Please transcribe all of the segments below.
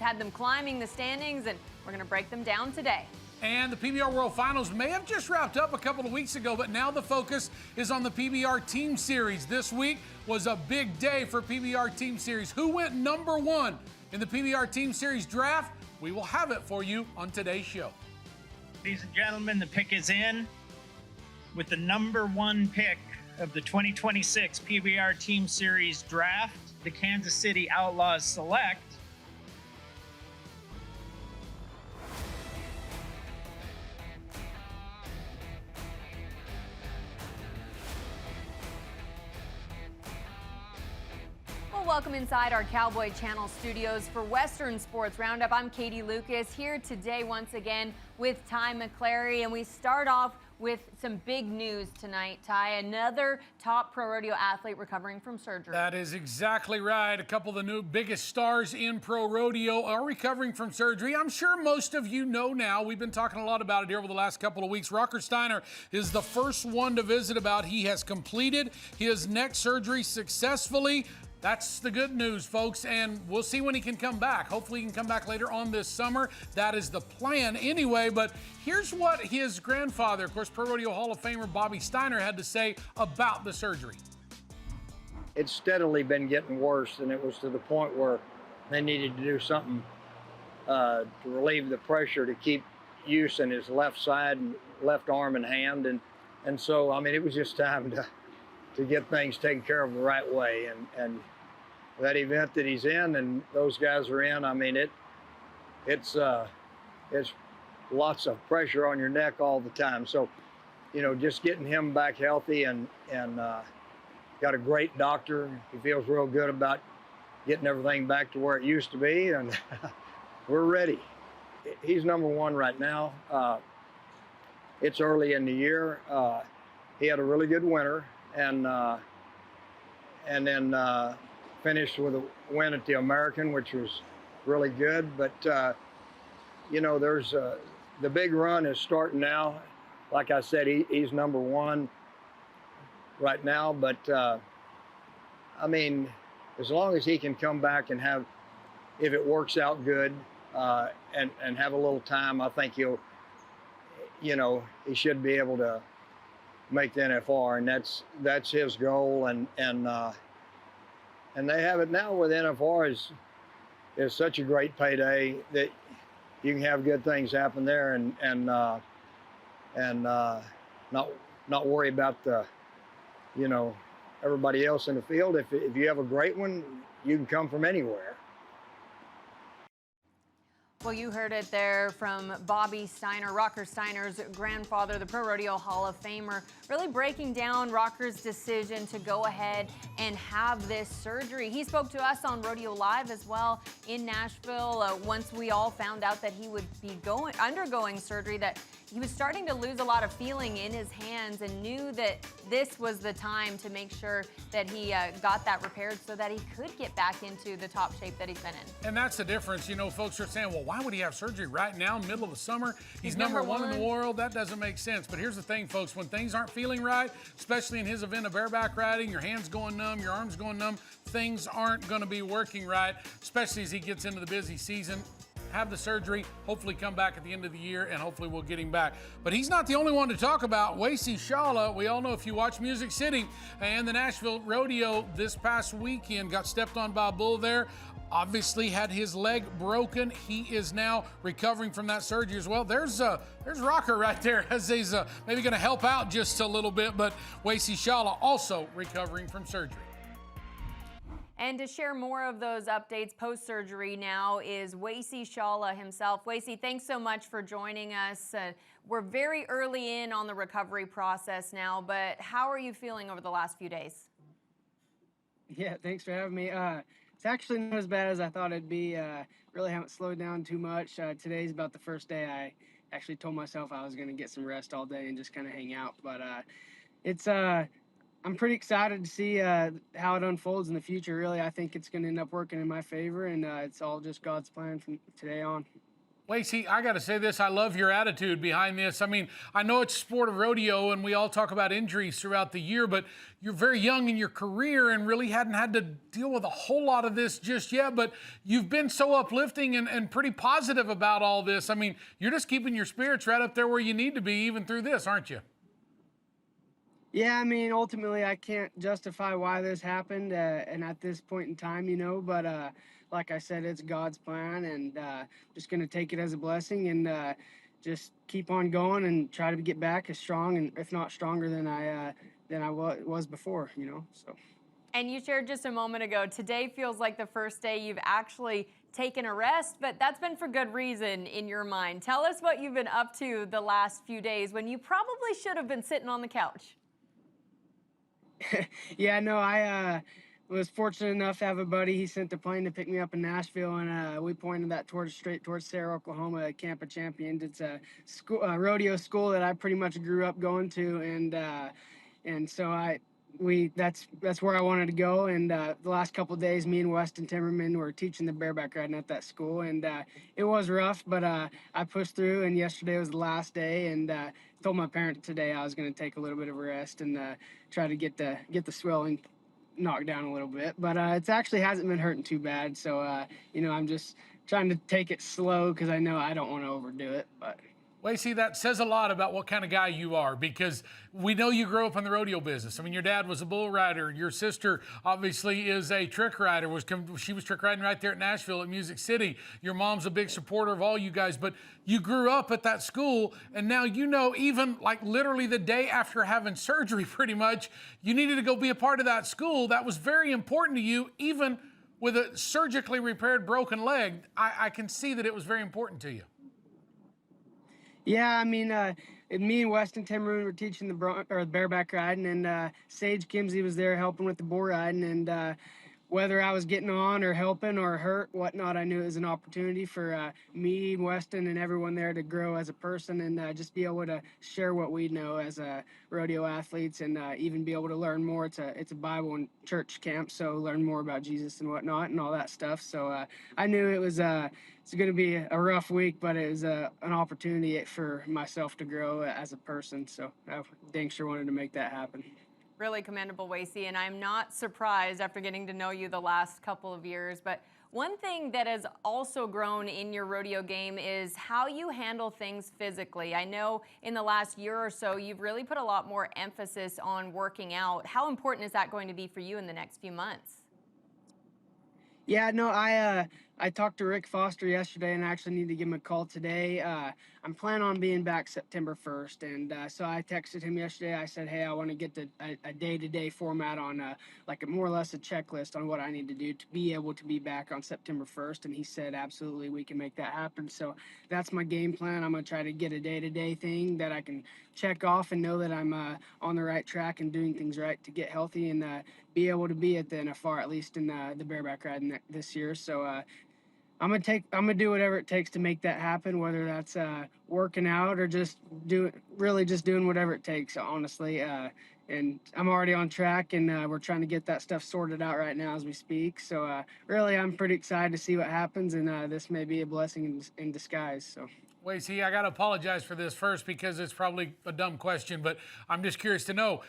had them climbing the standings, and we're going to break them down today. And the PBR World Finals may have just wrapped up a couple of weeks ago, but now the focus is on the PBR Team Series. This week was a big day for PBR Team Series. Who went #1 in the PBR Team Series draft? We will have it for you on today's show. Ladies and gentlemen, the pick is in. With the #1 pick of the 2026 PBR Team Series draft, the Kansas City Outlaws select Welcome inside our Cowboy Channel studios for Western Sports Roundup. I'm Katie Lucas here today once again with Ty McClary, and we start off with some big news tonight, Ty. Another top pro rodeo athlete recovering from surgery. That is exactly right. A couple of the new biggest stars in pro rodeo are recovering from surgery. I'm sure most of you know now. We've been talking a lot about it here over the last couple of weeks. Rocker Steiner is the first one to visit about. He has completed his neck surgery successfully. That's the good news, folks, and we'll see when he can come back. Hopefully he can come back later on this summer. That is the plan anyway, but here's what his grandfather, of course, Pro Rodeo Hall of Famer Bobby Steiner, had to say about the surgery. It's steadily been getting worse, and it was to the point where they needed to do something to relieve the pressure to keep use in his left side, left arm and hand, and so, I mean, it was just time to get things taken care of the right way, and that event that he's in and those guys are in, I mean, it's lots of pressure on your neck all the time. So, you know, just getting him back healthy and got a great doctor. He feels real good about getting everything back to where it used to be, and we're ready. He's #1 right now. It's early in the year. He had a really good winter, and then finished with a win at the American, which was really good. But you know, there's the big run is starting now. Like I said, he's #1 right now. But I mean, as long as he can come back and have, if it works out good, and have a little time, I think he'll, you know, he should be able to make the NFR, and that's his goal, and they have it now with NFR is such a great payday that you can have good things happen there, and not worry about the, you know, everybody else in the field. If you have a great one, you can come from anywhere. Well, you heard it there from Bobby Steiner, Rocker Steiner's grandfather, the Pro Rodeo Hall of Famer, really breaking down Rocker's decision to go ahead and have this surgery. He spoke to us on Rodeo Live as well in Nashville once we all found out that he would be undergoing surgery, that he was starting to lose a lot of feeling in his hands, and knew that this was the time to make sure that he got that repaired so that he could get back into the top shape that he's been in. And that's the difference. You know, folks are saying, well, why would he have surgery right now, middle of the summer? He's #1 in the world. That doesn't make sense. But here's the thing, folks. When things aren't feeling right, especially in his event of bareback riding, your hands going numb, your arms going numb, things aren't going to be working right, especially as he gets into the busy season. Have the surgery, hopefully come back at the end of the year, and hopefully we'll get him back. But he's not the only one to talk about. Wacey Schalla, we all know if you watch Music City and the Nashville Rodeo this past weekend, got stepped on by a bull there. Obviously had his leg broken. He is now recovering from that surgery as well. There's Rocker right there, as he's maybe going to help out just a little bit, but Wacey Schalla also recovering from surgery. And to share more of those updates post-surgery now is Wacey Schalla himself. Wacey, thanks so much for joining us. We're very early in on the recovery process now, but how are you feeling over the last few days? Yeah, thanks for having me. It's actually not as bad as I thought it'd be. Really haven't slowed down too much. Today's about the first day I actually told myself I was going to get some rest all day and just kind of hang out. But I'm pretty excited to see how it unfolds in the future. Really, I think it's going to end up working in my favor, and it's all just God's plan from today on. Wacey, I got to say this. I love your attitude behind this. I mean, I know it's sport of rodeo and we all talk about injuries throughout the year, but you're very young in your career and really hadn't had to deal with a whole lot of this just yet. But you've been so uplifting and pretty positive about all this. I mean, you're just keeping your spirits right up there where you need to be even through this, aren't you? Yeah, I mean, ultimately, I can't justify why this happened, and at this point in time, you know, but like I said, it's God's plan, and just going to take it as a blessing and just keep on going and try to get back as strong, and if not stronger than I was before, you know, so. And you shared just a moment ago, today feels like the first day you've actually taken a rest, but that's been for good reason in your mind. Tell us what you've been up to the last few days when you probably should have been sitting on the couch. Yeah, no, I was fortunate enough to have a buddy. He sent the plane to pick me up in Nashville, and we pointed that straight towards Sarah, Oklahoma, at Camp of Champions. It's a school, rodeo school that I pretty much grew up going to, and so that's where I wanted to go. And the last couple of days, me and Weston Timmerman were teaching the bareback riding at that school, and it was rough, but I pushed through. And yesterday was the last day, and told my parents today I was going to take a little bit of a rest and try to get the swelling knocked down a little bit. But it actually hasn't been hurting too bad. So you know, I'm just trying to take it slow because I know I don't want to overdo it, but. Wacey, that says a lot about what kind of guy you are, because we know you grew up in the rodeo business. I mean, your dad was a bull rider. Your sister obviously is a trick rider. She was trick riding right there at Nashville at Music City. Your mom's a big supporter of all you guys, but you grew up at that school, and now you know, even like literally the day after having surgery pretty much, you needed to go be a part of that school. That was very important to you, even with a surgically repaired broken leg. I can see that it was very important to you. Yeah, I mean, me and Weston Timmerman were teaching the bareback riding, and Sage Kimsey was there helping with the bull riding, and whether I was getting on or helping or hurt, whatnot, I knew it was an opportunity for me, Weston, and everyone there to grow as a person and just be able to share what we know as rodeo athletes and even be able to learn more. It's a Bible and church camp, so learn more about Jesus and whatnot and all that stuff. So I knew it was it's going to be a rough week, but it was an opportunity for myself to grow as a person. So I dang sure wanted to make that happen. Really commendable, Wacey, and I'm not surprised after getting to know you the last couple of years. But one thing that has also grown in your rodeo game is how you handle things physically. I know in the last year or so, you've really put a lot more emphasis on working out. How important is that going to be for you in the next few months? Yeah, no, I talked to Rick Foster yesterday, and I actually need to give him a call today. I'm planning on being back September 1st, and so I texted him yesterday. I said, hey, I want to get a day-to-day format on like more or less a checklist on what I need to do to be able to be back on September 1st, and he said, absolutely, we can make that happen. So that's my game plan. I'm going to try to get a day-to-day thing that I can check off and know that I'm on the right track and doing things right to get healthy and be able to be at the NFR, at least in the bareback riding this year. So I'm gonna do whatever it takes to make that happen, whether that's working out or just doing whatever it takes, honestly. And I'm already on track, and we're trying to get that stuff sorted out right now as we speak. So really, I'm pretty excited to see what happens, and this may be a blessing in disguise. So. Wacey, I got to apologize for this first because it's probably a dumb question, but I'm just curious to know,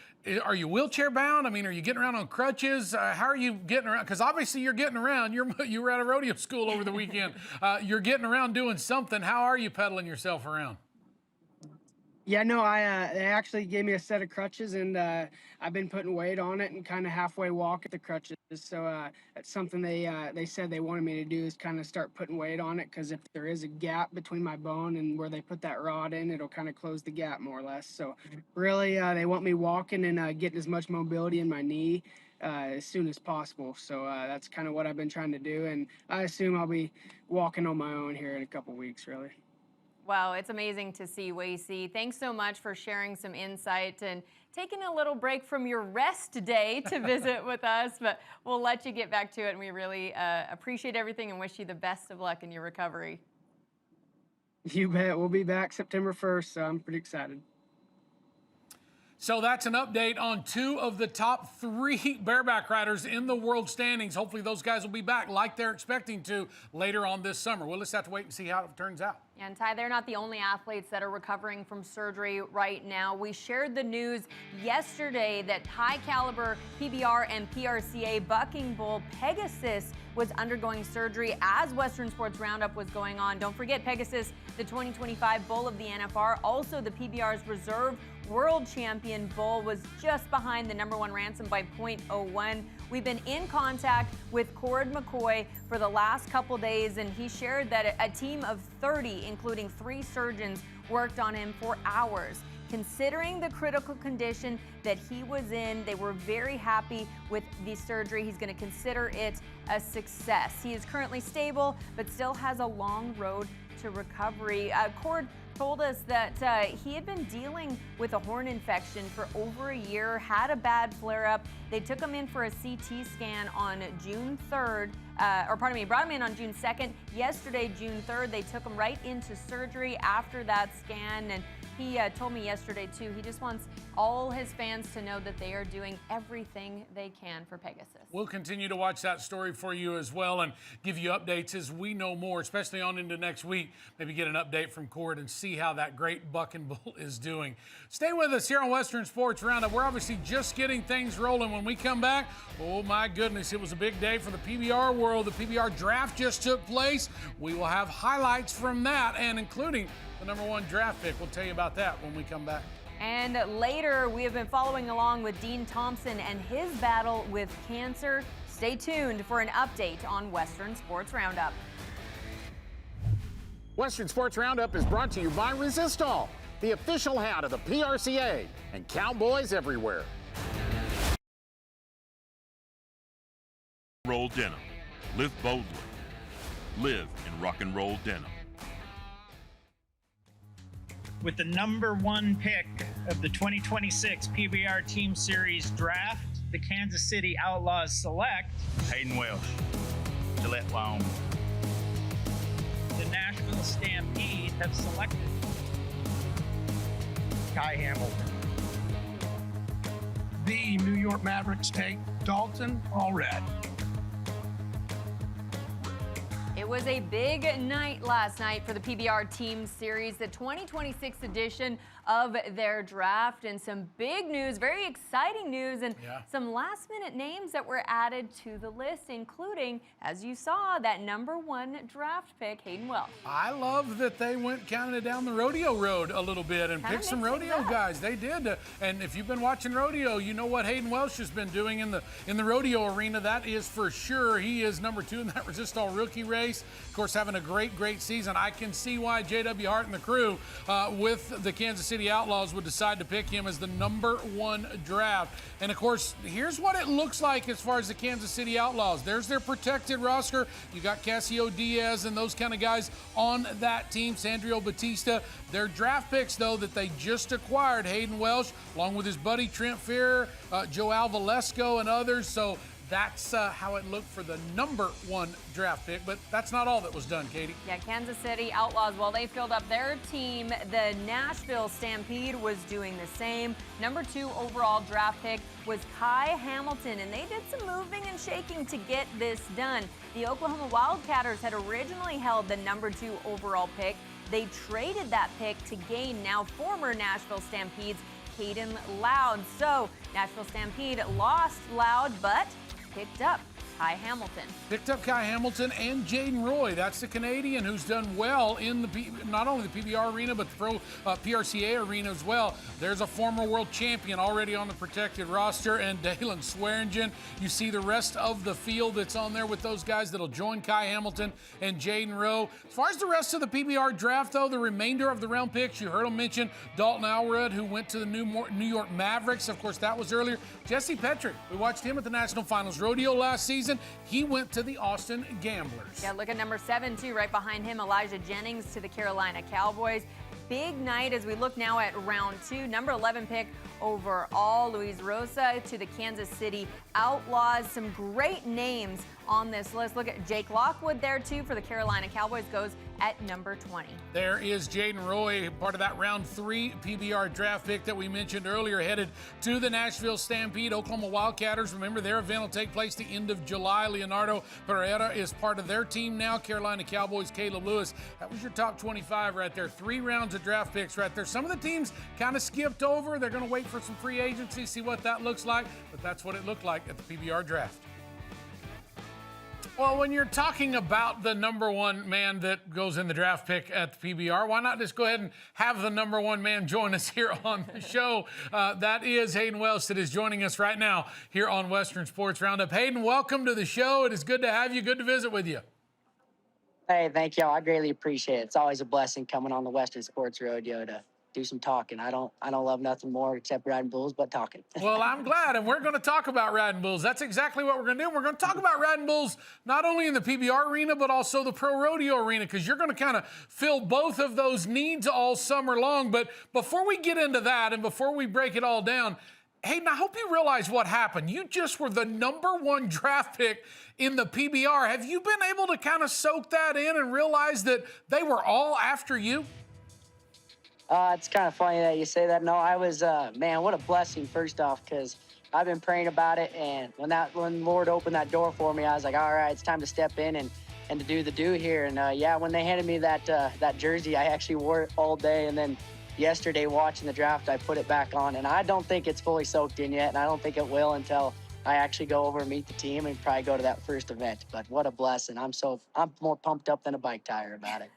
are you wheelchair bound? I mean, are you getting around on crutches? How are you getting around? Because obviously you're getting around. You were at a rodeo school over the weekend. You're getting around doing something. How are you pedaling yourself around? Yeah, no, they actually gave me a set of crutches, and I've been putting weight on it and kind of halfway walk at the crutches. So that's something they said they wanted me to do, is kind of start putting weight on it, because if there is a gap between my bone and where they put that rod in, it'll kind of close the gap more or less. So really, they want me walking and getting as much mobility in my knee as soon as possible. So that's kind of what I've been trying to do, and I assume I'll be walking on my own here in a couple weeks, really. Wow, it's amazing to see, Wacey. Thanks so much for sharing some insight and taking a little break from your rest day to visit with us, but we'll let you get back to it, and we really appreciate everything and wish you the best of luck in your recovery. You bet. We'll be back September 1st, so I'm pretty excited. So that's an update on 2 of the top 3 bareback riders in the world standings. Hopefully those guys will be back like they're expecting to later on this summer. We'll just have to wait and see how it turns out. And Ty, they're not the only athletes that are recovering from surgery right now. We shared the news yesterday that high caliber PBR and PRCA bucking bull Pegasus was undergoing surgery as Western Sports Roundup was going on. Don't forget Pegasus, the 2025 bull of the NFR, also the PBR's reserve world champion bull, was just behind the #1 ransom by 0.01. We've been in contact with Cord McCoy for the last couple days, and he shared that a team of 30, including 3 surgeons, worked on him for hours. Considering the critical condition that he was in, they were very happy with the surgery. He's going to consider it a success. He is currently stable, but still has a long road to recovery. Cord told us that he had been dealing with a horn infection for over a year, had a bad flare-up. They took him in for a CT scan on June 3rd, brought him in on June 2nd. Yesterday, June 3rd, they took him right into surgery after that scan, and he told me yesterday, too, he just wants all his fans to know that they are doing everything they can for Pegasus. We'll continue to watch that story for you as well and give you updates as we know more, especially on into next week. Maybe get an update from Cord and see how that great bucking bull is doing. Stay with us here on Western Sports Roundup. We're obviously just getting things rolling. When we come back, oh my goodness, it was a big day for the PBR world. The PBR draft just took place. We will have highlights from that, and including the #1 draft pick. We'll tell you about that when we come back. And later, we have been following along with Dean Thompson and his battle with cancer. Stay tuned for an update on Western Sports Roundup. Western Sports Roundup is brought to you by Resistol, the official hat of the PRCA, and Cowboys everywhere. Roll denim. Live boldly. Live in rock and roll denim. With the #1 pick of the 2026 PBR Team Series draft, the Kansas City Outlaws select Hayden Welsh, Gillette Long. The Nashville Stampede have selected Kai Hamilton. The New York Mavericks take Dalton Allred. It was a big night last night for the PBR Team Series, the 2026 edition of their draft, and some big news, very exciting news, and some last-minute names that were added to the list, including, as you saw, that #1 draft pick, Hayden Welsh. I love that they went counting down the rodeo road a little bit and picked some rodeo guys. They did, and if you've been watching rodeo, you know what Hayden Welsh has been doing in the rodeo arena. That is for sure. He is #2 in that Resistol Rookie race. Of course, having a great season. I can see why J.W. Hart and the crew with the Kansas City Outlaws would decide to pick him as the #1 draft. And of course, here's what it looks like as far as the Kansas City Outlaws. There's their protected roster. You got Casio Diaz and those kind of guys on that team, Sandrio Batista. Their draft picks, though, that they just acquired, Hayden Welsh, along with his buddy Trent Fear, Joe Alvalesco, and others. So that's how it looked for the #1 draft pick, but that's not all that was done, Katie. Yeah, Kansas City Outlaws, while they filled up their team, the Nashville Stampede was doing the same. #2 overall draft pick was Kai Hamilton, and they did some moving and shaking to get this done. The Oklahoma Wildcatters had originally held the #2 overall pick. They traded that pick to gain now former Nashville Stampede's Hayden Loud. So Nashville Stampede lost Loud, but picked up Kai Hamilton. Picked up Kai Hamilton and Jaden Roy. That's the Canadian who's done well in the not only the PBR arena, but the Pro PRCA arena as well. There's a former world champion already on the protected roster, and Dalen Swearingen. You see the rest of the field that's on there with those guys that'll join Kai Hamilton and Jaden Rowe. As far as the rest of the PBR draft, though, the remainder of the round picks, you heard him mention Dalton Allred, who went to the New York Mavericks. Of course, that was earlier. Jesse Petrick, we watched him at the National Finals Rodeo last season. He went to the Austin Gamblers. Yeah, look at #7, too. Right behind him, Elijah Jennings to the Carolina Cowboys. Big night as we look now at round 2. #11 pick overall, Luis Rosa to the Kansas City Outlaws. Some great names on this list. Look at Jake Lockwood there too for the Carolina Cowboys, goes at number 20. There is Jaden Roy, part of that round 3 PBR draft pick that we mentioned earlier, headed to the Nashville Stampede. Oklahoma Wildcatters, remember their event will take place the end of July. Leonardo Pereira is part of their team now. Carolina Cowboys, Caleb Lewis. That was your top 25 right there. 3 rounds of draft picks right there. Some of the teams kind of skipped over. They're going to wait for some free agency, see what that looks like, but that's what it looked like at the PBR draft. Well, when you're talking about the number 1 man that goes in the draft pick at the PBR, why not just go ahead and have the number 1 man join us here on the show? That is Hayden Welsh that is joining us right now here on Western Sports Roundup. Hayden, welcome to the show. It is good to have you. Good to visit with you. Hey, thank y'all. I greatly appreciate it. It's always a blessing coming on the Western Sports Rodeo to do some talking. I don't love nothing more except riding bulls, but talking. Well, I'm glad, and we're going to talk about riding bulls. That's exactly what we're going to do. We're going to talk about riding bulls not only in the PBR arena, but also the pro rodeo arena, because you're going to kind of fill both of those needs all summer long. But before we get into that and before we break it all down, Hayden, I hope you realize what happened. You just were the number 1 draft pick in the PBR. Have you been able to kind of soak that in and realize that they were all after you? It's kind of funny that you say that. No, I was, man, what a blessing, first off, because I've been praying about it, and when Lord opened that door for me, I was like, all right, it's time to step in and to do the do here. And, yeah, when they handed me that jersey, I actually wore it all day, and then yesterday watching the draft, I put it back on, and I don't think it's fully soaked in yet, and I don't think it will until I actually go over and meet the team and probably go to that first event. But what a blessing. I'm more pumped up than a bike tire about it.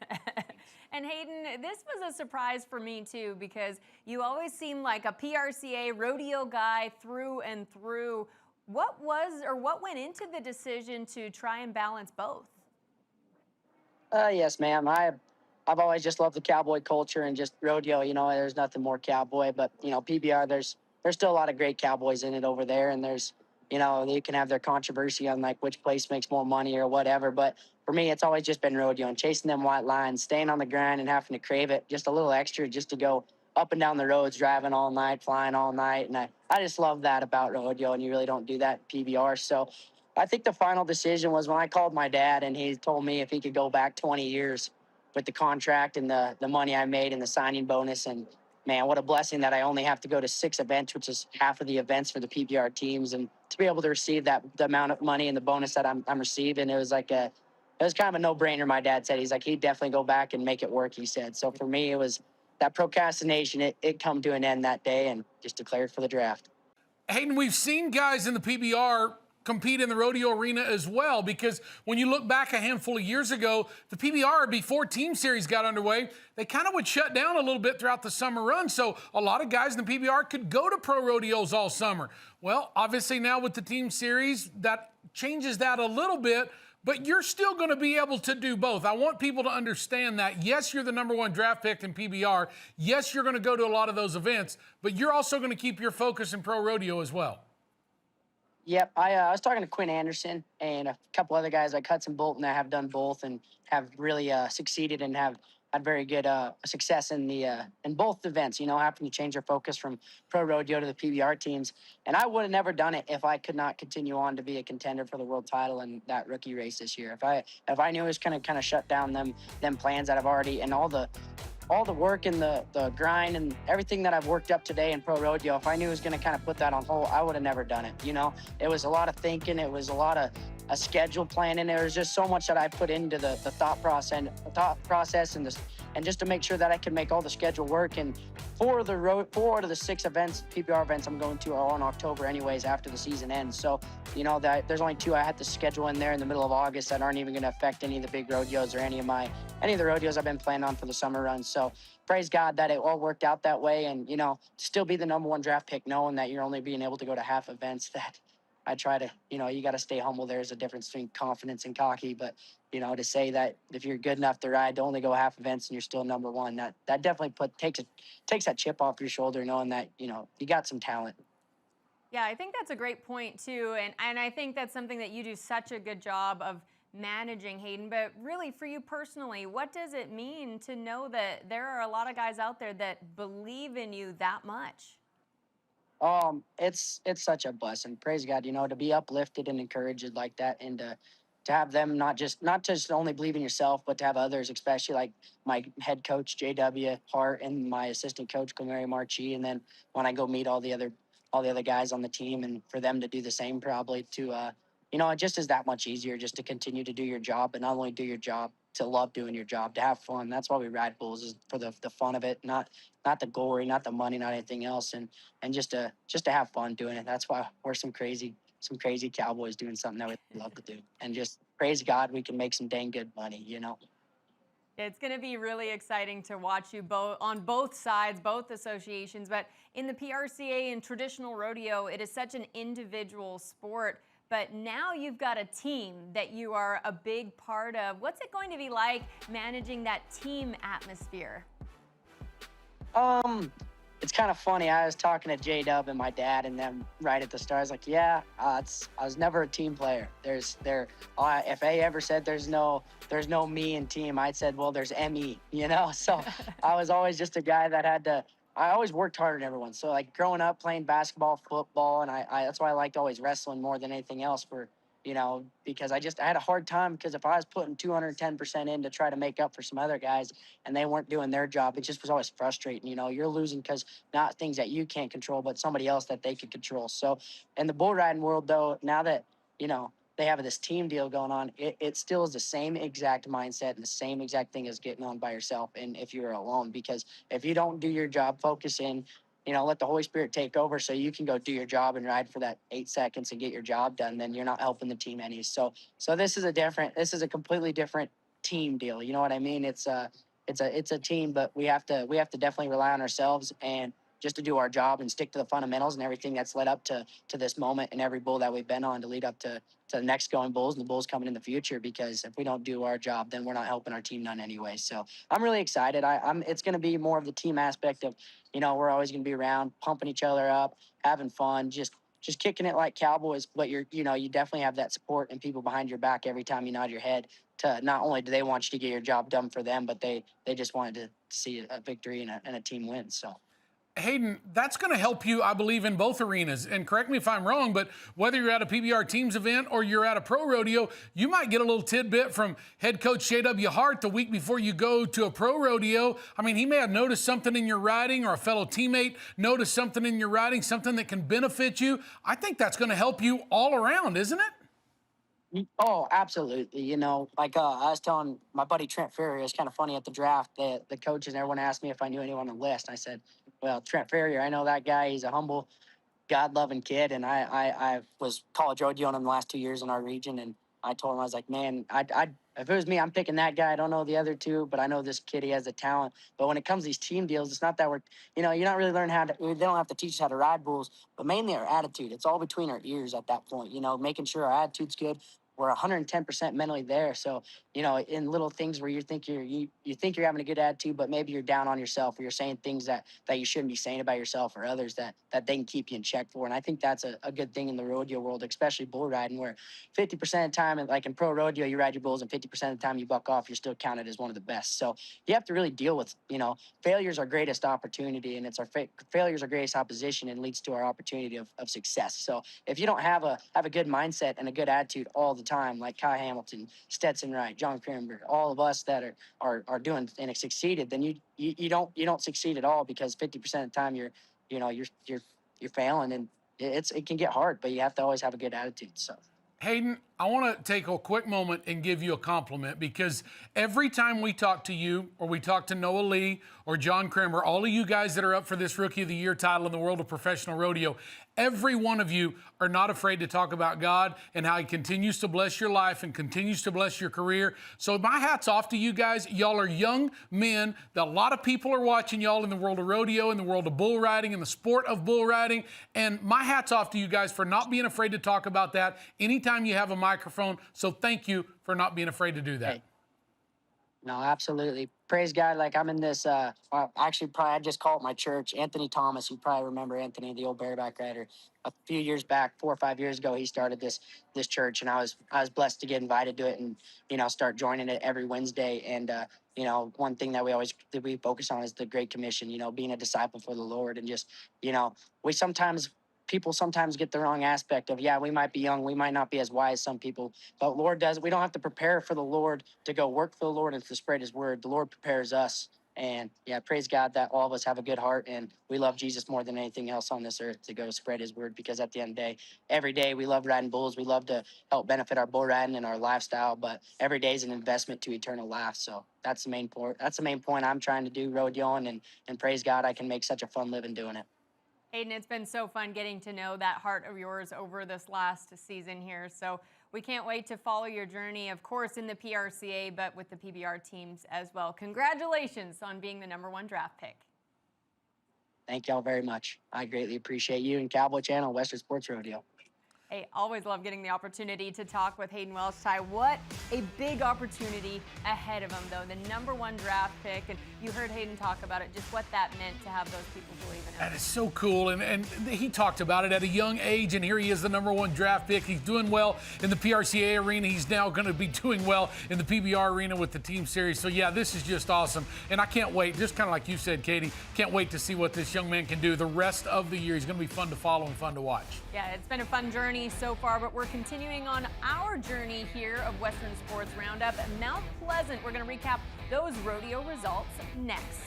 And Hayden, this was a surprise for me too, because you always seem like a PRCA rodeo guy through and through. What went into the decision to try and balance both? Yes, ma'am. I've always just loved the cowboy culture and just rodeo. You know, there's nothing more cowboy, but you know, PBR, there's still a lot of great cowboys in it over there, and there's, you know, they can have their controversy on like which place makes more money or whatever, but for me, it's always just been rodeo and chasing them white lines, staying on the grind and having to crave it just a little extra just to go up and down the roads, driving all night, flying all night. And I just love that about rodeo, and you really don't do that in PBR. So I think the final decision was when I called my dad and he told me if he could go back 20 years with the contract and the money I made and the signing bonus. And man, what a blessing that I only have to go to 6 events, which is half of the events for the PBR teams. And to be able to receive the amount of money and the bonus that I'm receiving, it was kind of a no-brainer. My dad said, he's like, he'd definitely go back and make it work, he said. So for me, it was that procrastination. It come to an end that day and just declared for the draft. Hayden, we've seen guys in the PBR compete in the rodeo arena as well, because when you look back a handful of years ago, the PBR, before Team Series got underway, they kind of would shut down a little bit throughout the summer run. So a lot of guys in the PBR could go to pro rodeos all summer. Well, obviously now with the Team Series, that changes that a little bit, but you're still going to be able to do both. I want people to understand that. Yes, you're the number 1 draft pick in PBR. Yes, you're going to go to a lot of those events, but you're also going to keep your focus in pro rodeo as well. Yep, I was talking to Quinn Anderson and a couple other guys like Hudson Bolton that have done both and have really succeeded and have had very good success in both events. You know, having to change their focus from pro rodeo to the PBR teams. And I would have never done it if I could not continue on to be a contender for the world title in that rookie race this year. If I knew it was going to kind of shut down them plans that I've already and all the work and the grind and everything that I've worked up today in pro rodeo, if I knew it was going to kind of put that on hold, I would have never done it. You know, it was a lot of thinking. It was a lot of a schedule planning. There was just so much that I put into the thought process and just to make sure that I could make all the schedule work. And 4 out of the 6 events, PBR events I'm going to are all in October anyways after the season ends. So, you know, there's only 2 I had to schedule in there in the middle of August that aren't even going to affect any of the big rodeos or any of the rodeos I've been planning on for the summer run. So praise God that it all worked out that way. And, you know, still be the number 1 draft pick knowing that you're only being able to go to half events. That I try to, you know, you got to stay humble. There's a difference between confidence and cocky, but you know, to say that if you're good enough to ride to only go half events and you're still number 1, that definitely takes that chip off your shoulder, knowing that, you know, you got some talent. Yeah, I think that's a great point too, and I think that's something that you do such a good job of managing, Hayden. But really, for you personally, what does it mean to know that there are a lot of guys out there that believe in you that much? It's such a blessing. Praise God, you know, to be uplifted and encouraged like that, and have them not just only believe in yourself, but to have others, especially like my head coach JW Hart and my assistant coach Mary Marchi, and then when I go meet all the other guys on the team, and for them to do the same, probably to it just is that much easier just to continue to do your job, but not only do your job, to love doing your job, to have fun. That's why we ride bulls, is for the fun of it, not the glory, not the money, not anything else, and just to have fun doing it. That's why we're some crazy cowboys doing something that we love to do, and just praise God we can make some dang good money. It's going to be really exciting to watch you both on both sides, both associations. But in the PRCA and traditional rodeo, it is such an individual sport. But now you've got a team that you are a big part of. What's it going to be like managing that team atmosphere? It's kind of funny. I was talking to J-Dub and my dad and them right at the start. I was like, yeah, I was never a team player. If they ever said there's no me in team, I said, well, there's ME, So I was always just a guy that I always worked harder than everyone. So like growing up playing basketball, football, and I that's why I liked always wrestling more than anything else because I had a hard time, because if I was putting 210% in to try to make up for some other guys and they weren't doing their job, it just was always frustrating. You're losing because not things that you can't control, but somebody else that they could control. So in the bull riding world, though, now that, they have this team deal going on, it still is the same exact mindset and the same exact thing as getting on by yourself. And if you're alone, because if you don't do your job, focus in, let the Holy Spirit take over so you can go do your job and ride for that 8 seconds and get your job done, then you're not helping the team any. So this is a completely different team deal. You know what I mean? It's a team, but we have to definitely rely on ourselves and just to do our job and stick to the fundamentals and everything that's led up to this moment and every bull that we've been on to lead up to the next going bulls and the bulls coming in the future. Because if we don't do our job, then we're not helping our team none anyway. So I'm really excited. It's going to be more of the team aspect of, we're always going to be around, pumping each other up, having fun, just kicking it like cowboys. But you definitely have that support and people behind your back every time you nod your head. To not only do they want you to get your job done for them, but they just wanted to see a victory and a team win. So. Hayden, that's going to help you, I believe, in both arenas. And correct me if I'm wrong, but whether you're at a PBR Teams event or you're at a pro rodeo, you might get a little tidbit from head coach J.W. Hart the week before you go to a pro rodeo. I mean, he may have noticed something in your riding, or a fellow teammate noticed something in your riding, something that can benefit you. I think that's going to help you all around, isn't it? Oh, absolutely. I was telling my buddy Trent Ferrier, it's kind of funny at the draft, the coaches and everyone asked me if I knew anyone on the list. I said, well, Trent Ferrier, I know that guy. He's a humble, God-loving kid. And I was college rodeoing him the last 2 years in our region. And I told him, I was like, man, if it was me, I'm picking that guy. I don't know the other two, but I know this kid, he has the talent. But when it comes to these team deals, it's not that you're not really learning they don't have to teach us how to ride bulls, but mainly our attitude. It's all between our ears at that point, making sure our attitude's good. We're 110% mentally there. So, in little things where you think you're having a good attitude, but maybe you're down on yourself, or you're saying things that you shouldn't be saying about yourself or others that they can keep you in check for. And I think that's a good thing in the rodeo world, especially bull riding, where 50% of the time, like in pro rodeo, you ride your bulls, and 50% of the time you buck off, you're still counted as one of the best. So you have to really deal with, failure's our greatest opportunity, and it's failure's our greatest opposition, and leads to our opportunity of success. So if you don't have a good mindset and a good attitude all the time, like Kai Hamilton, Stetson Wright, John Cranberry, all of us that are doing and have succeeded, then you don't succeed at all, because 50% of the time you're failing, and it can get hard, but you have to always have a good attitude. So. Hayden, I want to take a quick moment and give you a compliment, because every time we talk to you, or we talk to Noah Lee or John Kramer, all of you guys that are up for this Rookie of the Year title in the world of professional rodeo, every one of you are not afraid to talk about God and how he continues to bless your life and continues to bless your career. So my hat's off to you guys. Y'all are young men that a lot of people are watching y'all in the world of rodeo, in the world of bull riding, in the sport of bull riding. And my hat's off to you guys for not being afraid to talk about that anytime you have a microphone. So thank you for not being afraid to do that. Hey. No, absolutely. Praise God. Like, I'm in this, actually, I just call it my church. Anthony Thomas, you probably remember Anthony, the old bareback rider. A few years back, 4 or 5 years ago, he started this church, and I was blessed to get invited to it and, start joining it every Wednesday. And, one thing that we focus on is the Great Commission, being a disciple for the Lord. And just, we sometimes people sometimes get the wrong aspect of, yeah, we might be young, we might not be as wise as some people, but Lord does. We don't have to prepare for the Lord to go work for the Lord and to spread his word. The Lord prepares us. And yeah, praise God that all of us have a good heart and we love Jesus more than anything else on this earth to go spread his word, because at the end of the day, every day we love riding bulls. We love to help benefit our bull riding and our lifestyle, but every day is an investment to eternal life. So that's the main point. That's the main point I'm trying to do, rodeoing, and praise God I can make such a fun living doing it. Hayden, it's been so fun getting to know that heart of yours over this last season here. So we can't wait to follow your journey, of course, in the PRCA, but with the PBR teams as well. Congratulations on being the #1 draft pick. Thank y'all very much. I greatly appreciate you and Cowboy Channel, Western Sports Rodeo. Hey, always love getting the opportunity to talk with Hayden Welsh. Ty, what a big opportunity ahead of him, though. The #1 draft pick, and you heard Hayden talk about it, just what that meant to have those people believe in him. That is so cool, and he talked about it at a young age, and here he is, the #1 draft pick. He's doing well in the PRCA arena. He's now going to be doing well in the PBR arena with the team series. So, yeah, this is just awesome, and I can't wait, just kind of like you said, Katie, can't wait to see what this young man can do the rest of the year. He's going to be fun to follow and fun to watch. Yeah, it's been a fun journey so far, but we're continuing on our journey here of Western Sports Roundup at Mount Pleasant. We're going to recap those rodeo results next.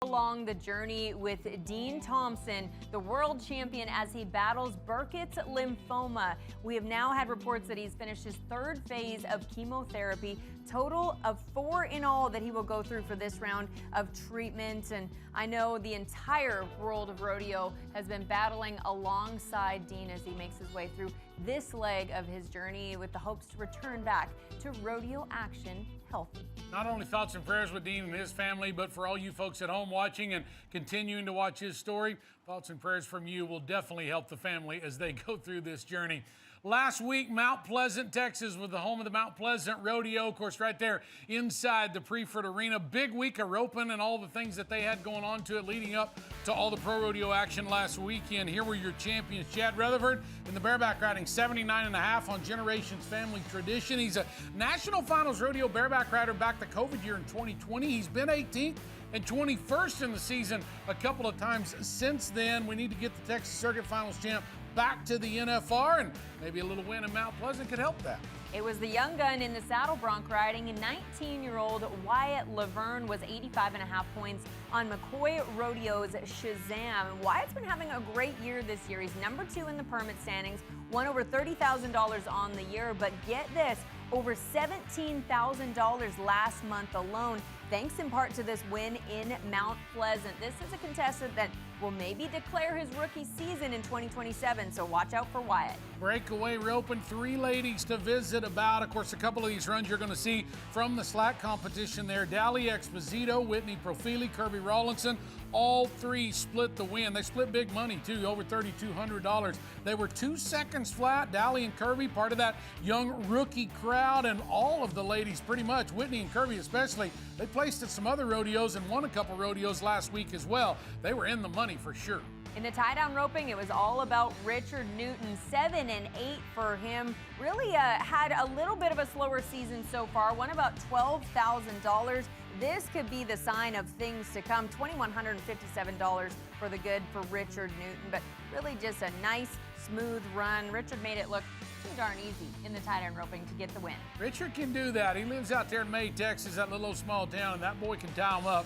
Along the journey with Dean Thompson, the world champion, as he battles Burkitt's lymphoma. We have now had reports that he's finished his 3rd phase of chemotherapy, total of 4 in all that he will go through for this round of treatment. And I know the entire world of rodeo has been battling alongside Dean as he makes his way through this leg of his journey with the hopes to return back to rodeo action healthy. Not only thoughts and prayers with Dean and his family, but for all you folks at home watching and continuing to watch his story, thoughts and prayers from you will definitely help the family as they go through this journey. Last week, Mount Pleasant, Texas, was the home of the Mount Pleasant Rodeo. Of course, right there inside the Preferred Arena. Big week of roping and all the things that they had going on to it leading up to all the pro rodeo action last weekend. Here were your champions, Chad Rutherford in the bareback riding 79.5 on Generations Family Tradition. He's a National Finals Rodeo bareback rider back the COVID year in 2020. He's been 18th and 21st in the season a couple of times since then. We need to get the Texas Circuit Finals champ back to the NFR, and maybe a little win in Mount Pleasant could help that. It was the young gun in the saddle bronc riding, and 19-year-old Wyatt Laverne was 85.5 points on McCoy Rodeo's Shazam. And Wyatt's been having a great year this year. He's #2 in the permit standings, won over $30,000 on the year, but get this, over $17,000 last month alone, thanks in part to this win in Mount Pleasant. This is a contestant that will maybe declare his rookie season in 2027, so watch out for Wyatt. Breakaway roping, 3 ladies to visit about. Of course, a couple of these runs you're going to see from the slack competition there. Dally Exposito, Whitney Profili, Kirby Rawlinson, all 3 split the win. They split big money, too, over $3,200. They were 2 seconds flat. Dally and Kirby, part of that young rookie crowd, and all of the ladies pretty much, Whitney and Kirby especially, they placed at some other rodeos and won a couple rodeos last week as well. They were in the money for sure. In the tie-down roping, it was all about Richard Newton. 7 and 8 for him. Really had a little bit of a slower season so far. Won about $12,000. This could be the sign of things to come. $2,157 for the good for Richard Newton, but really just a nice, smooth run. Richard made it look too darn easy in the tie-down roping to get the win. Richard can do that. He lives out there in May, Texas, that little small town, and that boy can tie him up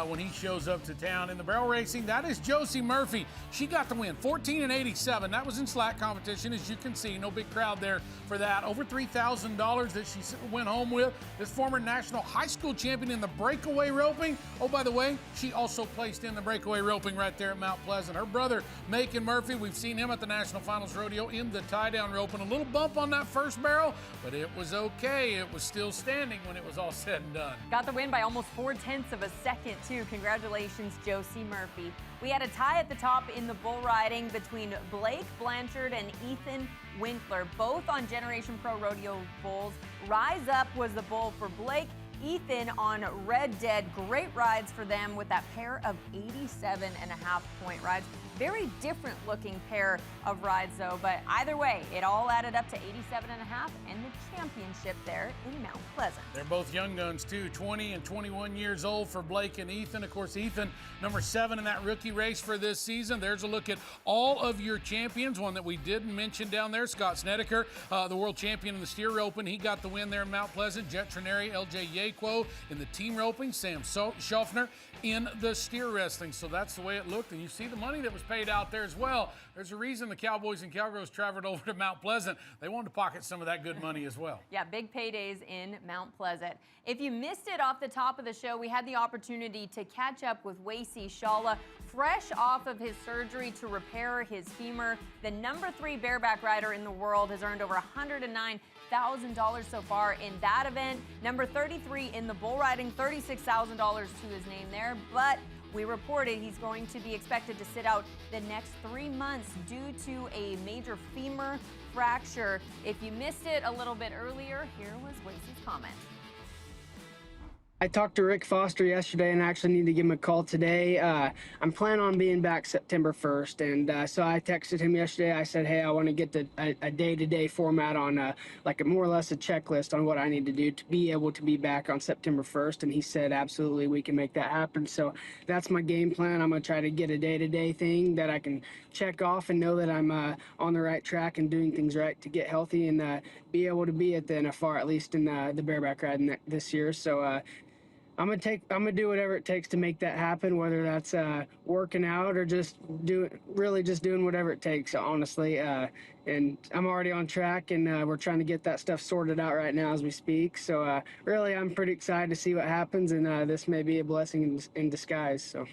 when he shows up to town. In the barrel racing, that is Josie Murphy. She got the win, 14 and 87. That was in slack competition, as you can see. No big crowd there for that. Over $3,000 that she went home with. This former national high school champion in the breakaway roping. Oh, by the way, she also placed in the breakaway roping right there at Mount Pleasant. Her brother, Macon Murphy, we've seen him at the National Finals Rodeo in the tie-down roping. A little bump on that first barrel, but it was okay. It was still standing when it was all said and done. Got the win by almost 4/10 of a second, too. Congratulations, Josie Murphy. We had a tie at the top in the bull riding between Blake Blanchard and Ethan Winkler, both on Generation Pro Rodeo bulls. Rise Up was the bull for Blake. Ethan on Red Dead. Great rides for them with that pair of 87.5-point rides. Very different looking pair of rides though, but either way, it all added up to 87.5 and the championship there in Mount Pleasant. They're both young guns too, 20 and 21 years old for Blake and Ethan. Of course, Ethan, number 7 in that rookie race for this season. There's a look at all of your champions. One that we didn't mention down there, Scott Snedeker, the world champion in the steer roping. He got the win there in Mount Pleasant. Jet Trineri, LJ Yaquo in the team roping. Sam Schaffner in the steer wrestling. So that's the way it looked. And you see the money that was paid out there as well. There's a reason the Cowboys and Cowgirls traveled over to Mount Pleasant. They wanted to pocket some of that good money as well. Yeah, big paydays in Mount Pleasant. If you missed it off the top of the show, we had the opportunity to catch up with Wacey Schalla, fresh off of his surgery to repair his femur. The number 3 bareback rider in the world has earned over $109,000 so far in that event. Number 33 in the bull riding, $36,000 to his name there. But we reported he's going to be expected to sit out the next 3 months due to a major femur fracture. If you missed it a little bit earlier, here was Wacey's comment. I talked to Rick Foster yesterday and I actually need to give him a call today. I'm planning on being back September 1st. And so I texted him yesterday. I said, hey, I want to get a day-to-day format on like more or less a checklist on what I need to do to be able to be back on September 1st. And he said, absolutely, we can make that happen. So that's my game plan. I'm going to try to get a day-to-day thing that I can check off and know that I'm on the right track and doing things right to get healthy and be able to be at the NFR, at least in the bareback ride this year. So I'm gonna do whatever it takes to make that happen, whether that's working out or just doing whatever it takes, honestly. And I'm already on track, and we're trying to get that stuff sorted out right now as we speak. So really, I'm pretty excited to see what happens, and this may be a blessing in disguise. So.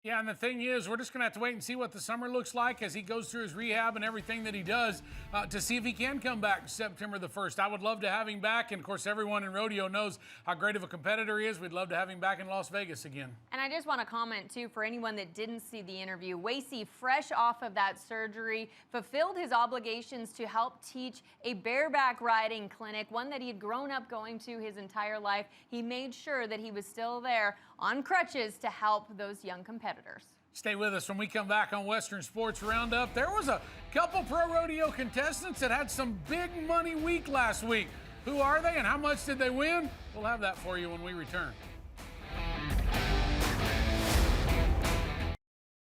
Yeah, and the thing is, we're just going to have to wait and see what the summer looks like as he goes through his rehab and everything that he does to see if he can come back September the 1st. I would love to have him back, and of course, everyone in rodeo knows how great of a competitor he is. We'd love to have him back in Las Vegas again. And I just want to comment, too, for anyone that didn't see the interview, Wacey, fresh off of that surgery, fulfilled his obligations to help teach a bareback riding clinic, one that he had grown up going to his entire life. He made sure that he was still there on crutches to help those young competitors. Stay with us when we come back on Western Sports Roundup. There was a couple pro rodeo contestants that had some big money week last week. Who are they and how much did they win? We'll have that for you when we return.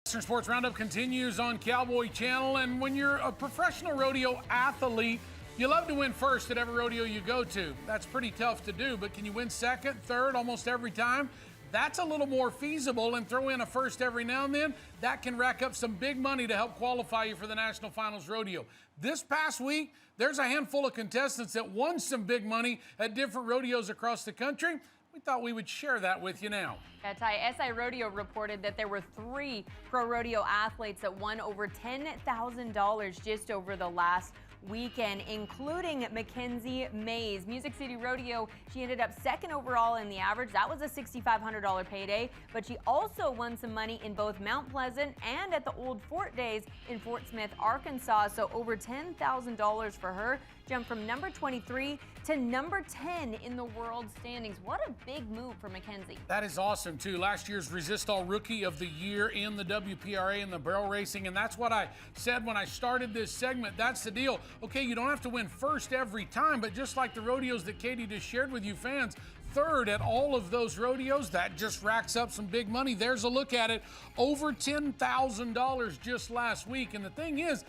Western Sports Roundup continues on Cowboy Channel, and when you're a professional rodeo athlete, you love to win first at every rodeo you go to. That's pretty tough to do, but can you win second, third, almost every time? That's a little more feasible, and throw in a first every now and then. That can rack up some big money to help qualify you for the National Finals Rodeo. This past week, there's a handful of contestants that won some big money at different rodeos across the country. We thought we would share that with you now. Yeah, Ty, SI Rodeo reported that there were 3 pro rodeo athletes that won over $10,000 just over the last weekend, including McKenzie Mays. Music City Rodeo, she ended up 2nd overall in the average. That was a $6,500 payday, but she also won some money in both Mount Pleasant and at the Old Fort Days in Fort Smith, Arkansas. So over $10,000 for her. Jumped from number 23 to number 10 in the world standings. What a big move for McKenzie. That is awesome, too. Last year's Resistol Rookie of the Year in the WPRA and the barrel racing, and that's what I said when I started this segment. That's the deal. Okay, you don't have to win first every time, but just like the rodeos that Katie just shared with you fans, third at all of those rodeos, that just racks up some big money. There's a look at it. Over $10,000 just last week. And the thing is,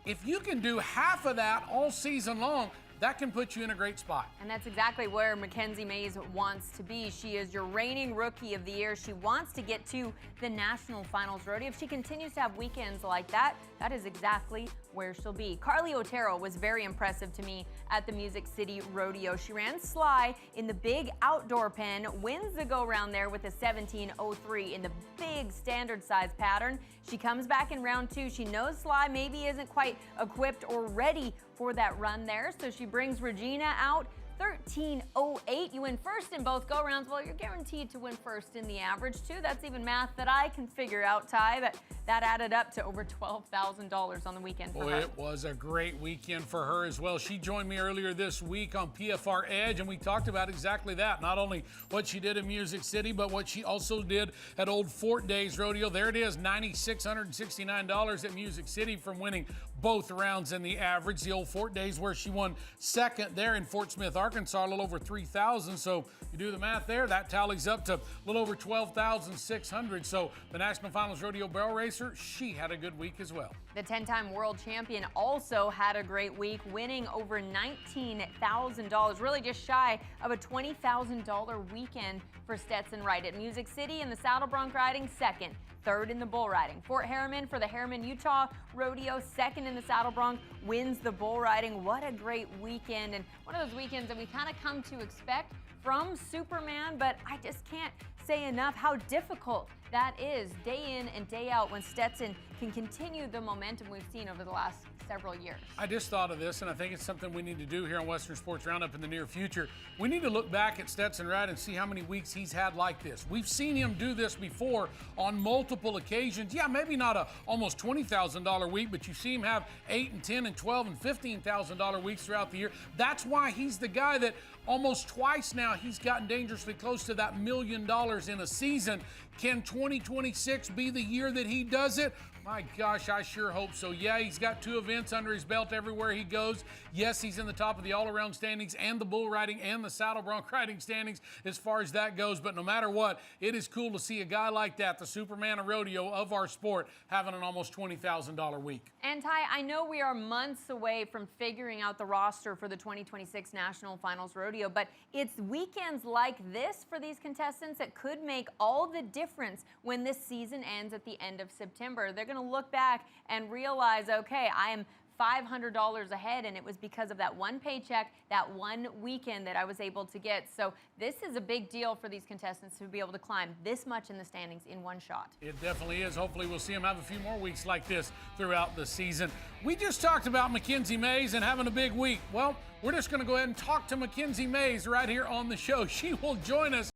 if you can do half of that all season long, that can put you in a great spot. And that's exactly where McKenzie Mays wants to be. She is your reigning Rookie of the Year. She wants to get to the National Finals Rodeo. If she continues to have weekends like that, that is exactly where she'll be. Carly Otero was very impressive to me at the Music City Rodeo. She ran Sly in the big outdoor pen, wins the go-round there with a 17.03 in the big standard size pattern. She comes back in round 2. She knows Sly maybe isn't quite equipped or ready for that run there, so she brings Regina out. 13:08. You win first in both go-rounds. Well, you're guaranteed to win first in the average, too. That's even math that I can figure out, Ty. That added up to over $12,000 on the weekend for her. It was a great weekend for her as well. She joined me earlier this week on PFR Edge, and we talked about exactly that. Not only what she did in Music City, but what she also did at Old Fort Days Rodeo. There it is, $9,669 at Music City from winning both rounds in the average. The Old Fort Days where she won second there in Fort Smith, Arkansas, a little over $3,000. So you do the math there, that tallies up to a little over $12,600. So the National Finals Rodeo Barrel Racer, she had a good week as well. The 10-time world champion also had a great week, winning over $19,000, really just shy of a $20,000 weekend for Stetson Wright. At Music City in the saddle bronc riding, second. Third in the bull riding. Fort Harriman for the Harriman, Utah Rodeo, second in the saddle bronc, wins the bull riding. What a great weekend, and one of those weekends that we kind of come to expect from Superman, but I just can't say enough how difficult that is day in and day out when Stetson can continue the momentum we've seen over the last several years. I just thought of this, and I think it's something we need to do here on Western Sports Roundup in the near future. We need to look back at Stetson Wright and see how many weeks he's had like this. We've seen him do this before on multiple occasions. Yeah, maybe not a almost $20,000 week, but you see him have $8,000 and $10,000 and $12,000 and $15,000 weeks throughout the year. That's why he's the guy that almost twice now he's gotten dangerously close to that $1 million in a season. Can 2026 be the year that he does it? My gosh, I sure hope so. Yeah, he's got 2 events under his belt everywhere he goes. Yes, he's in the top of the all-around standings and the bull riding and the saddle bronc riding standings as far as that goes. But no matter what, it is cool to see a guy like that, the Superman of rodeo of our sport, having an almost $20,000 week. And Ty, I know we are months away from figuring out the roster for the 2026 National Finals Rodeo, but it's weekends like this for these contestants that could make all the difference when this season ends at the end of September. They're going to look back and realize, okay, I am $500 ahead, and it was because of that one paycheck, that one weekend that I was able to get. So this is a big deal for these contestants to be able to climb this much in the standings in one shot. It definitely is. Hopefully we'll see him have a few more weeks like this throughout the season. We just talked about McKenzie Mays and having a big week. Well, we're just going to go ahead and talk to McKenzie Mays right here on the show. She will join us.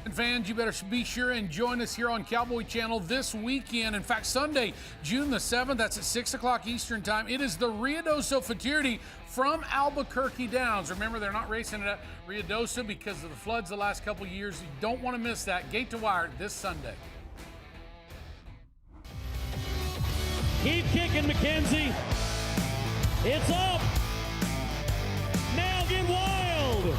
And fans, you better be sure and join us here on Cowboy Channel this weekend. In fact, Sunday, June the 7th, that's at 6 o'clock Eastern time. It is the Ruidoso Futurity from Albuquerque Downs. Remember, they're not racing it at Ruidoso because of the floods the last couple of years. You don't want to miss that. Gate to wire this Sunday. Keep kicking, McKenzie. It's up. Now get wild.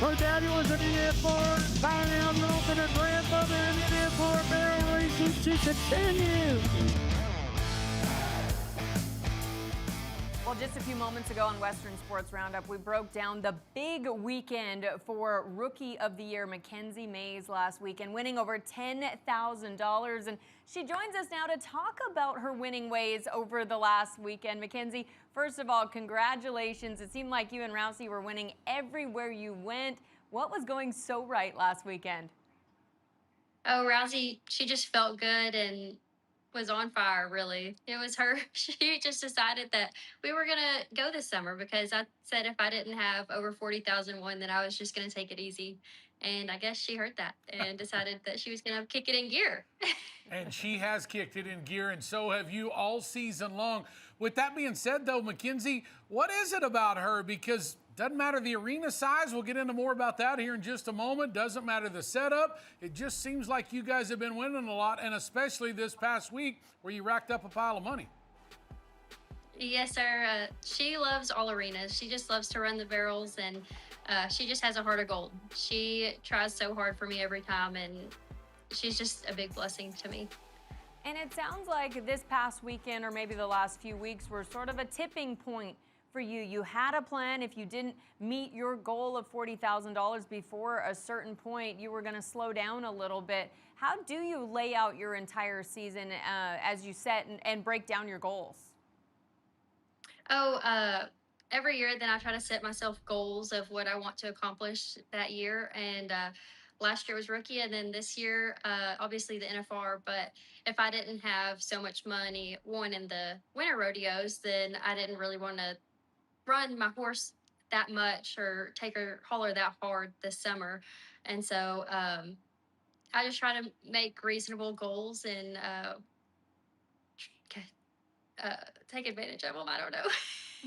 Her daddy was an EF4 pioneer rope and her grandmother an EF4 barrel racing to continue. Well, just a few moments ago on Western Sports Roundup, we broke down the big weekend for Rookie of the Year, Makenzie Mays, last weekend, winning over $10,000. And she joins us now to talk about her winning ways over the last weekend. Makenzie, first of all, congratulations. It seemed like you and Rousey were winning everywhere you went. What was going so right last weekend? Oh, Rousey, she just felt good and was on fire, really. It was her. She just decided that we were going to go this summer because I said if I didn't have over 40,001, then I was just going to take it easy. And I guess she heard that and decided that she was going to kick it in gear. And she has kicked it in gear, and so have you all season long. With that being said, though, Makenzie, what is it about her? Because doesn't matter the arena size. We'll get into more about that here in just a moment. Doesn't matter the setup. It just seems like you guys have been winning a lot, and especially this past week where you racked up a pile of money. Yes, sir. She loves all arenas. She just loves to run the barrels, and she just has a heart of gold. She tries so hard for me every time, and she's just a big blessing to me. And it sounds like this past weekend or maybe the last few weeks were sort of a tipping point for you. You had a plan. If you didn't meet your goal of $40,000 before a certain point, you were going to slow down a little bit. How do you lay out your entire season as you set and break down your goals? Every year, then I try to set myself goals of what I want to accomplish that year. And last year was Rookie, and then this year, obviously the NFR. But if I didn't have so much money won in the winter rodeos, then I didn't really want to run my horse that much or haul her that hard this summer. And so I just try to make reasonable goals and take advantage of them. I don't know.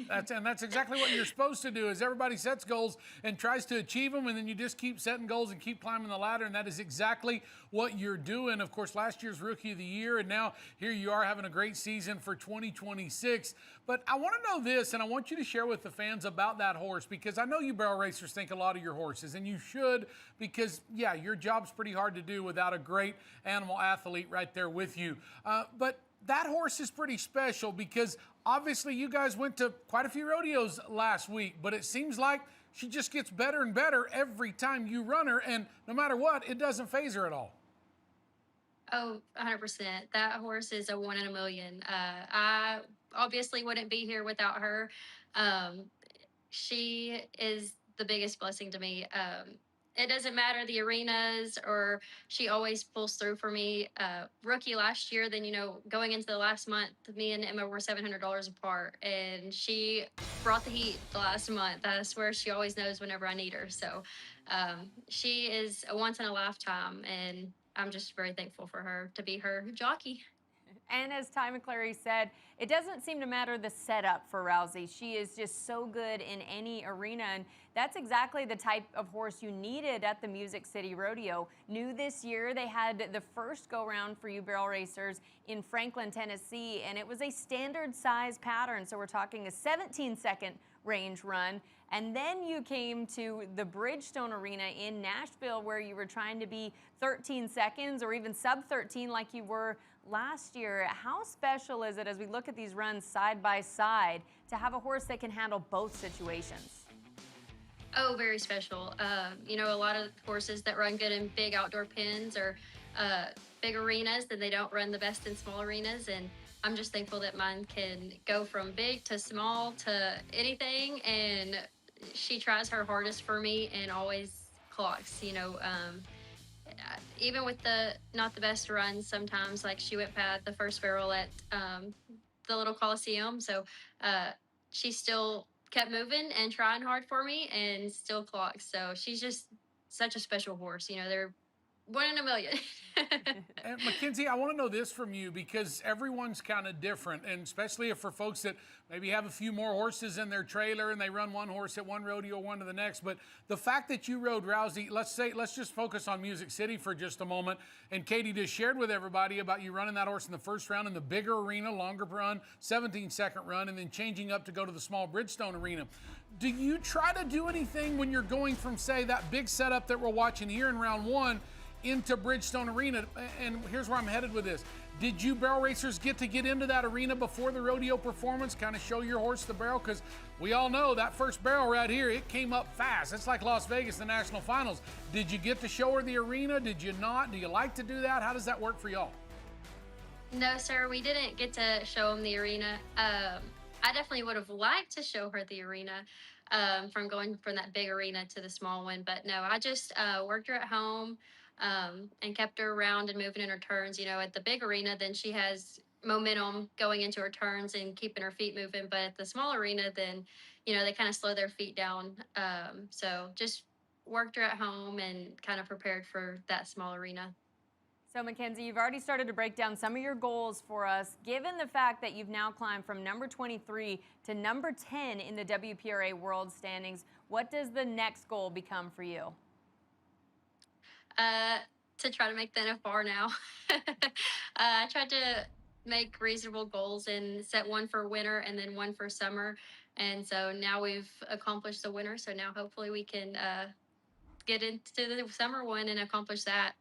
That's exactly what you're supposed to do. Is everybody sets goals and tries to achieve them, and then you just keep setting goals and keep climbing the ladder, and that is exactly what you're doing. Of course, last year's Rookie of the Year, and now here you are having a great season for 2026. But I want to know this, and I want you to share with the fans about that horse, because I know you barrel racers think a lot of your horses, and you should, because, yeah, your job's pretty hard to do without a great animal athlete right there with you. But that horse is pretty special because obviously you guys went to quite a few rodeos last week, but it seems like she just gets better and better every time you run her, and no matter what, it doesn't faze her at all. Oh, 100%. That horse is a 1 in a million. I obviously wouldn't be here without her. She is the biggest blessing to me. It doesn't matter the arenas, or she always pulls through for me. Rookie last year, then, going into the last month, me and Emma were $700 apart, and she brought the heat the last month. I swear she always knows whenever I need her. So she is a once in a lifetime, and I'm just very thankful for her to be her jockey. And as Ty McClary said, it doesn't seem to matter the setup for Rousey. She is just so good in any arena, and that's exactly the type of horse you needed at the Music City Rodeo. New this year, they had the first go-round for you barrel racers in Franklin, Tennessee, and it was a standard size pattern. So we're talking a 17-second range run. And then you came to the Bridgestone Arena in Nashville, where you were trying to be 13 seconds or even sub 13 like you were last year. How special is it, as we look at these runs side by side, to have a horse that can handle both situations? Oh, very special. A lot of horses that run good in big outdoor pens or big arenas, then they don't run the best in small arenas. And I'm just thankful that mine can go from big to small to anything. And she tries her hardest for me and always clocks, even with not the best runs sometimes, like she went past the first barrel at the little Coliseum. So she still kept moving and trying hard for me and still clocks. So she's just such a special horse. They're 1 in a million. And Makenzie, I want to know this from you, because everyone's kind of different, and especially if for folks that maybe have a few more horses in their trailer and they run one horse at one rodeo, one to the next. But the fact that you rode Rousey, let's just focus on Music City for just a moment. And Katie just shared with everybody about you running that horse in the first round in the bigger arena, longer run, 17-second run, and then changing up to go to the small Bridgestone Arena. Do you try to do anything when you're going from, say, that big setup that we're watching here in round one into Bridgestone Arena? And here's where I'm headed with this. Did you barrel racers get into that arena before the rodeo performance, kind of show your horse the barrel? Because we all know that first barrel right here, it came up fast. It's like Las Vegas, the national finals. Did you get to show her the arena? Did you not? Do you like to do that? How does that work for y'all? No, sir, we didn't get to show them the arena. I definitely would have liked to show her the arena, from going from that big arena to the small one. But no, I just worked her at home. And kept her around and moving in her turns. At the big arena, then she has momentum going into her turns and keeping her feet moving. But at the small arena, then, they kind of slow their feet down. So just worked her at home and kind of prepared for that small arena. So, Makenzie, you've already started to break down some of your goals for us. Given the fact that you've now climbed from number 23 to number 10 in the WPRA World Standings, what does the next goal become for you? To try to make the NFR now. I tried to make reasonable goals and set one for winter and then one for summer. And so now we've accomplished the winter. So now hopefully we can get into the summer one and accomplish that.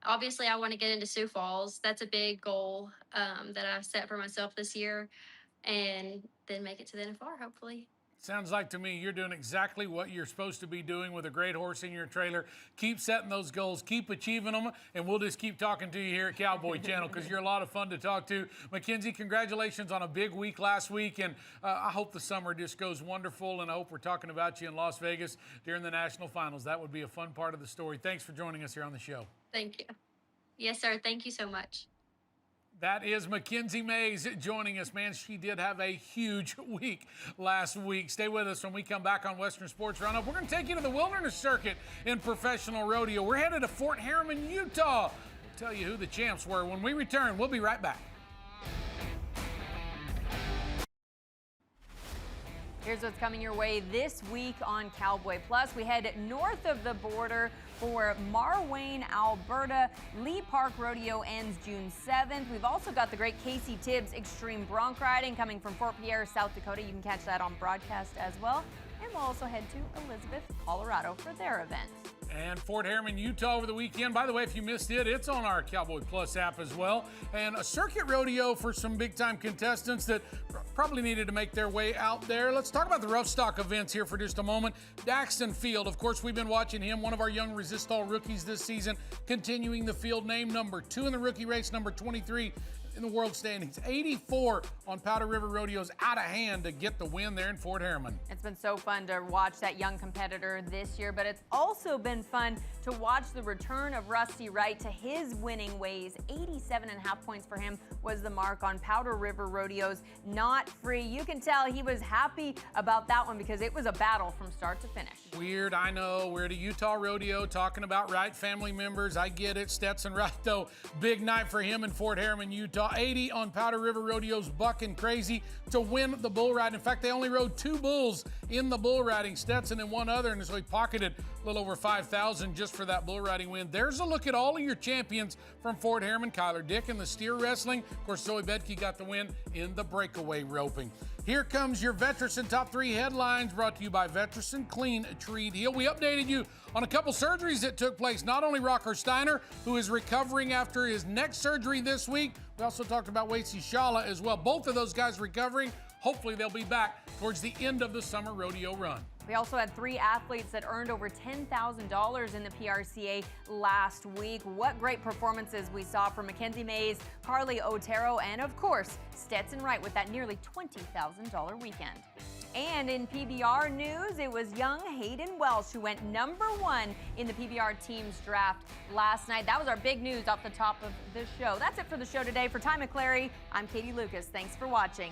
Obviously, I want to get into Sioux Falls. That's a big goal that I set for myself this year. And then make it to the NFR, hopefully. Sounds like to me you're doing exactly what you're supposed to be doing with a great horse in your trailer. Keep setting those goals, keep achieving them, and we'll just keep talking to you here at Cowboy Channel, because you're a lot of fun to talk to. Makenzie, congratulations on a big week last week, and I hope the summer just goes wonderful, and I hope we're talking about you in Las Vegas during the national finals. That would be a fun part of the story. Thanks for joining us here on the show. Thank you. Yes, sir. Thank you so much. That is Makenzie Mays joining us. Man, she did have a huge week last week. Stay with us when we come back on Western Sports Roundup. We're going to take you to the Wilderness Circuit in professional rodeo. We're headed to Fort Harriman, Utah. We'll tell you who the champs were when we return. We'll be right back. Here's what's coming your way this week on Cowboy Plus. We head north of the border for Marwayne, Alberta. Lee Park Rodeo ends June 7th. We've also got the great Casey Tibbs Extreme Bronc Riding coming from Fort Pierre, South Dakota. You can catch that on broadcast as well. And we'll also head to Elizabeth, Colorado for their event. And Fort Harriman, Utah over the weekend. By the way, if you missed it, it's on our Cowboy Plus app as well. And a circuit rodeo for some big-time contestants that probably needed to make their way out there. Let's talk about the rough stock events here for just a moment. Daxton Field, of course, we've been watching him, one of our young Resistol rookies this season, continuing the field, name number 2 in the rookie race, number 23 in the world standings. 84 on Powder River Rodeos, out of hand to get the win there in Fort Harriman. It's been so fun to watch that young competitor this year, but it's also been fun to watch the return of Rusty Wright to his winning ways. 87.5 points for him was the mark on Powder River Rodeos, not free. You can tell he was happy about that one because it was a battle from start to finish. Weird, I know. We're at a Utah rodeo talking about Wright family members. I get it. Stetson Wright, though, big night for him in Fort Harriman, Utah. 80 on Powder River Rodeos, bucking crazy to win the bull ride. In fact, they only rode 2 bulls in the bull riding, Stetson and one other, and so he pocketed a little over $5,000 just for that bull riding win. There's a look at all of your champions from Fort Harriman. Kyler Dick in the steer wrestling. Of course, Zoe Bedke got the win in the breakaway roping. Here comes your Veterson Top 3 headlines, brought to you by Veterson Clean Tree Deal. We updated you on a couple surgeries that took place. Not only Rocker Steiner, who is recovering after his neck surgery this week, we also talked about Wacey Schalla as well. Both of those guys recovering. Hopefully they'll be back towards the end of the summer rodeo run. We also had 3 athletes that earned over $10,000 in the PRCA last week. What great performances we saw from McKenzie Mays, Carly Otero, and of course, Stetson Wright with that nearly $20,000 weekend. And in PBR news, it was young Hayden Welsh who went #1 in the PBR Teams draft last night. That was our big news off the top of the show. That's it for the show today. For Ty McClary, I'm Katie Lucas. Thanks for watching.